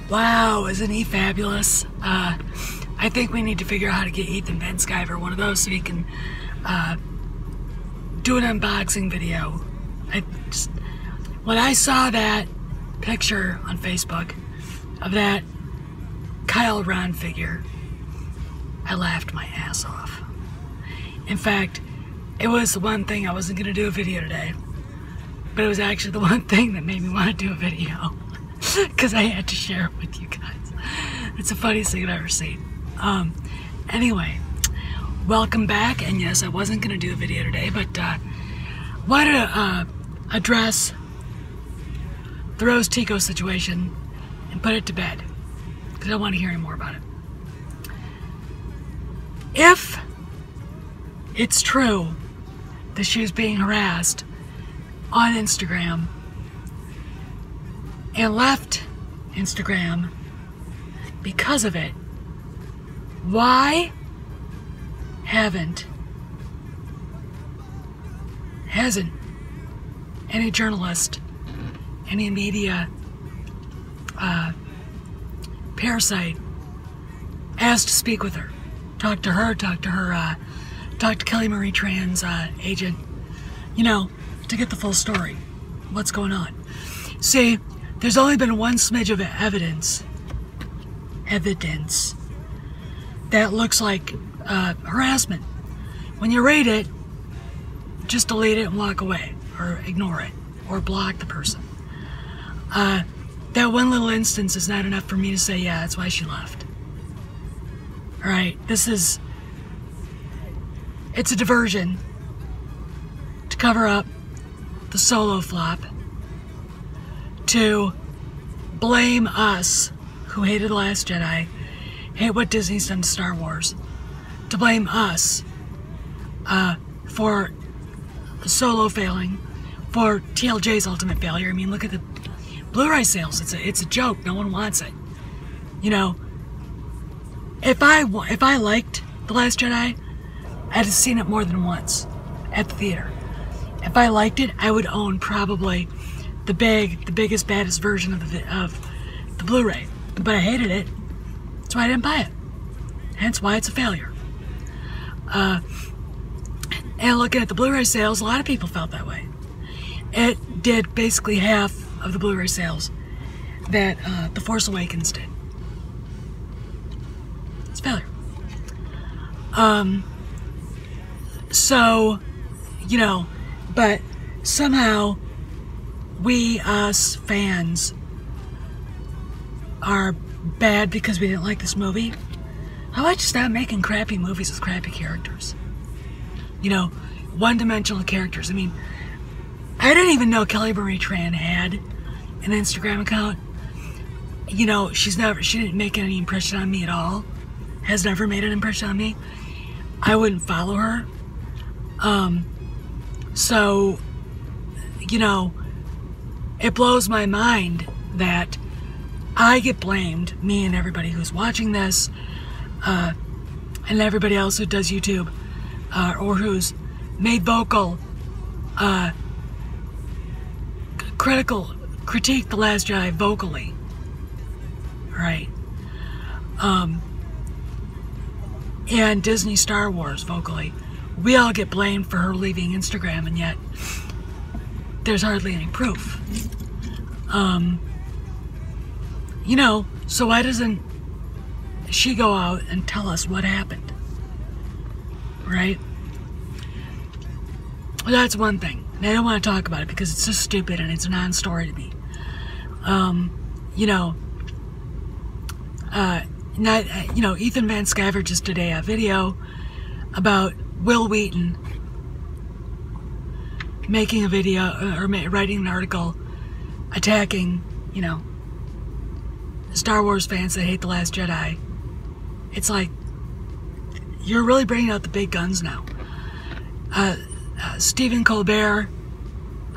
Wow, isn't he fabulous? I think we need to figure out how to get Ethan Van Sciver one of those so he can do an unboxing video. When I saw that picture on Facebook of that Kyle Ron figure, I laughed my ass off. In fact, it was the one thing I wasn't going to do a video today, but it was actually the one thing that made me want to do a video because I had to share it with you guys. It's the funniest thing I've ever seen. Anyway, welcome back, and yes, I wasn't going to do a video today, but wanted to address the Rose Tico situation and put it to bed because I don't want to hear any more about it. If it's true that she was being harassed on Instagram and left Instagram because of it, why hasn't any journalist, any media parasite asked to speak with her, talk to Kelly Marie Tran's agent, you know, to get the full story, what's going on. See, there's only been one smidge of evidence that looks like harassment. When you read it, just delete it and walk away, or ignore it, or block the person. That one little instance is not enough for me to say, yeah, that's why she left. Alright, it's a diversion to cover up the Solo flop, to blame us who hated The Last Jedi, hate what Disney's done to Star Wars, to blame us for Solo failing, for TLJ's ultimate failure. I mean, look at the Blu-ray sales. It's a joke. No one wants it. You know, if I liked The Last Jedi, I'd have seen it more than once at the theater. If I liked it, I would own probably the biggest, baddest version of the Blu-ray. But I hated it, that's why I didn't buy it. Hence why it's a failure. And looking at the Blu-ray sales, a lot of people felt that way. It did basically half of the Blu-ray sales that The Force Awakens did. It's a failure. So, you know, but somehow we, us fans, are bad because we didn't like this movie. How about you stop making crappy movies with crappy characters? You know, one-dimensional characters. I mean, I didn't even know Kelly Marie Tran had an Instagram account. You know, she didn't make any impression on me at all. Has never made an impression on me. I wouldn't follow her. So, you know, it blows my mind that I get blamed, me and everybody who's watching this, and everybody else who does YouTube, or who's made vocal, critique The Last Jedi vocally, right? And Disney Star Wars vocally. We all get blamed for her leaving Instagram, and yet there's hardly any proof. You know, so why doesn't she go out and tell us what happened? Right? Well, that's one thing. And I don't want to talk about it because it's just stupid and it's a non-story to me. You know, Ethan Van Sciver just did a video about Will Wheaton making a video, or writing an article attacking, you know, Star Wars fans that hate The Last Jedi. It's like, you're really bringing out the big guns now. Stephen Colbert,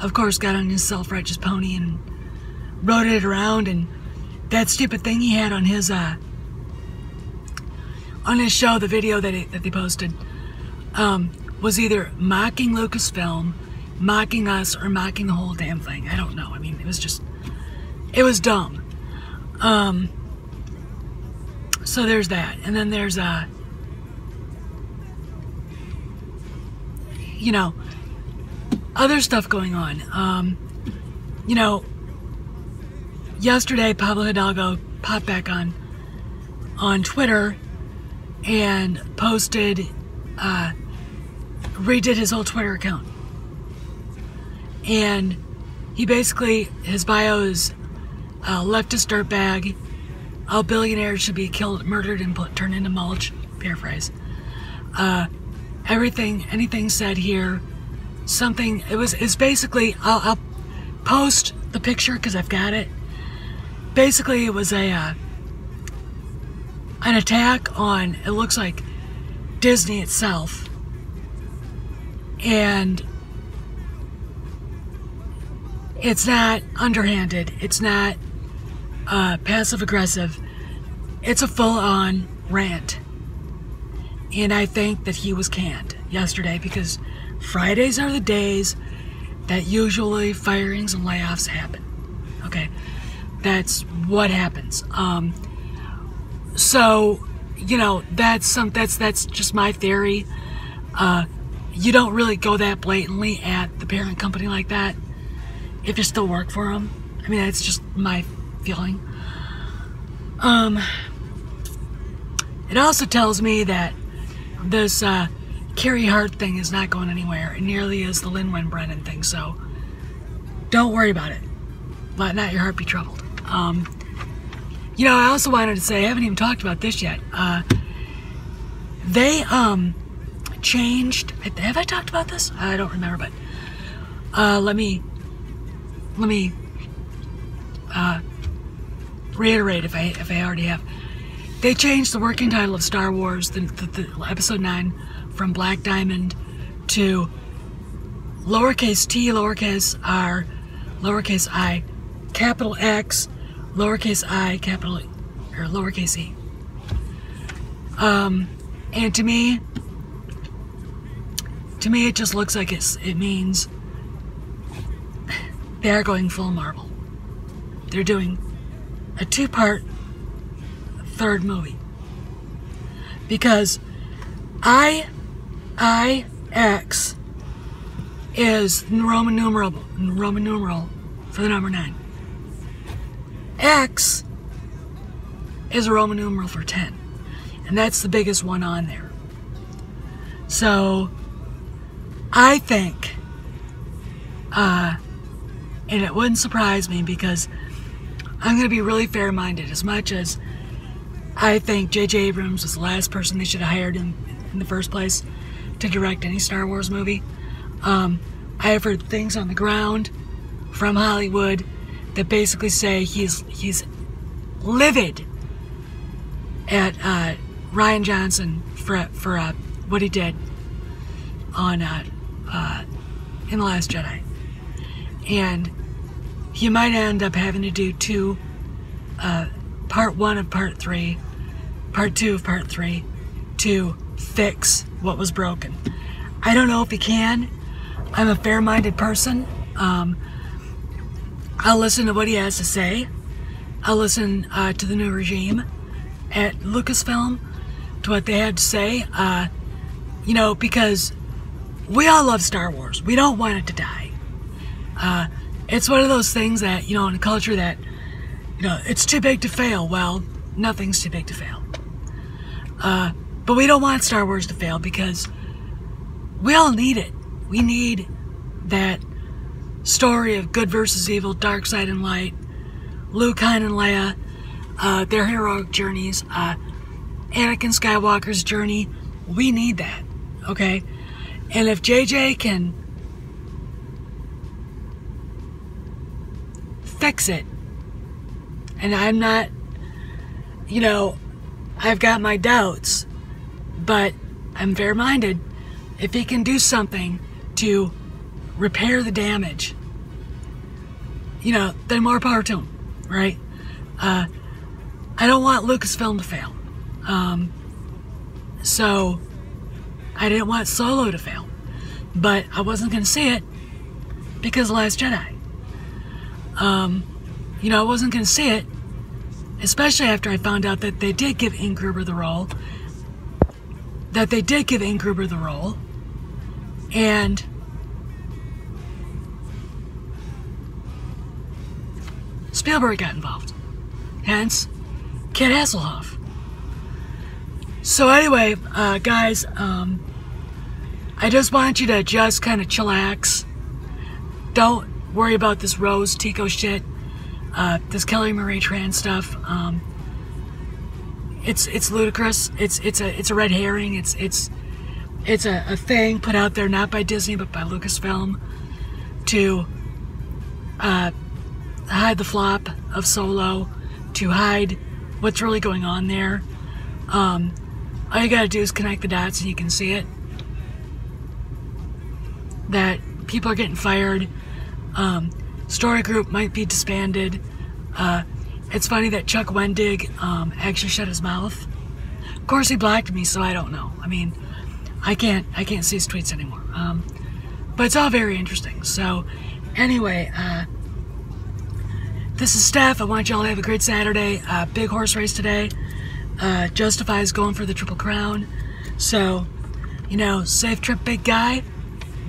of course, got on his self-righteous pony and wrote it around, and that stupid thing he had on his show, the video that they posted, was either mocking Lucasfilm, mocking us, or mocking the whole damn thing. I don't know. I mean, it was dumb. So there's that. And then there's you know, other stuff going on. You know, yesterday Pablo Hidalgo popped back on Twitter and posted, redid his whole Twitter account. And he basically, his bio is leftist dirtbag, all billionaires should be killed, murdered, and turned into mulch, paraphrase. Anything said here, something, it's basically, I'll post the picture because I've got it. Basically, it was an attack on, it looks like Disney itself, and it's not underhanded, it's not passive aggressive, it's a full-on rant. And I think that he was canned yesterday because Fridays are the days that usually firings and layoffs happen. Okay, that's what happens. So you know, that's just my theory. You don't really go that blatantly at the parent company like that if you still work for them. I mean, that's just my feeling. It also tells me that this Carrie Hart thing is not going anywhere, and nearly as the Lin-Wen Brennan thing, so don't worry about it. Let not your heart be troubled. You know, I also wanted to say, I haven't even talked about this yet. They changed, have I talked about this? I don't remember, but let me reiterate if I already have. They changed the working title of Star Wars, the Episode 9, from Black Diamond to lowercase t, lowercase r, lowercase I, capital X, lowercase I, capital or lowercase e. And to me, it just looks like it means they are going full Marvel. They're doing a 2-part third movie, because IX is Roman numeral for the number 9. X is a Roman numeral for 10, and that's the biggest one on there. So I think, and it wouldn't surprise me, because I'm going to be really fair-minded. As much as I think J.J. Abrams was the last person they should have hired in the first place to direct any Star Wars movie, I have heard things on the ground from Hollywood that basically say he's livid at Rian Johnson for what he did on in The Last Jedi, and he might end up having to do part 1 of part 3, part 2 of part 3 to fix what was broken. I don't know if he can. I'm a fair-minded person. I'll listen to what he has to say. I'll listen to the new regime at Lucasfilm, to what they had to say. You know, because we all love Star Wars. We don't want it to die. It's one of those things that, you know, in a culture that, you know, it's too big to fail. Well, nothing's too big to fail. But we don't want Star Wars to fail, because we all need it. We need that story of good versus evil, dark side and light, Luke, Han, and Leia, their heroic journeys, Anakin Skywalker's journey. We need that, okay? And if JJ can fix it, and I'm not, you know, I've got my doubts, but I'm fair-minded. If he can do something to repair the damage, you know, then more power to him, right? I don't want Lucasfilm to fail. So I didn't want Solo to fail, but I wasn't going to see it because of Last Jedi. You know, I wasn't going to see it especially after I found out that they did give Ian Gruber the role. And Spielberg got involved. Hence, Kit Hasselhoff. So anyway, guys, I just want you to just kind of chillax. Don't worry about this Rose Tico shit, this Kelly Marie Tran stuff. It's ludicrous. It's a red herring. It's a thing put out there not by Disney but by Lucasfilm to hide the flop of Solo, to hide what's really going on there. All you gotta do is connect the dots and you can see it. That people are getting fired. Story group might be disbanded. It's funny that Chuck Wendig actually shut his mouth. Of course, he blocked me, so I don't know. I mean, I can't see his tweets anymore. But it's all very interesting. So, anyway, this is Steph. I want y'all to have a great Saturday. Big horse race today. Justify is going for the Triple Crown. So, you know, safe trip, big guy.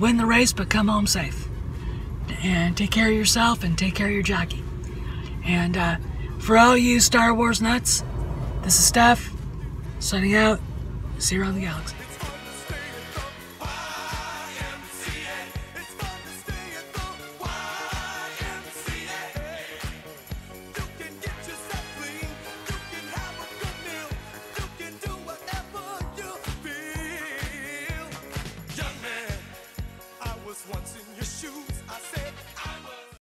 Win the race, but come home safe. And take care of yourself and take care of your jockey. And for all you Star Wars nuts, this is Steph, signing out. See you around the galaxy. Once in your shoes, I said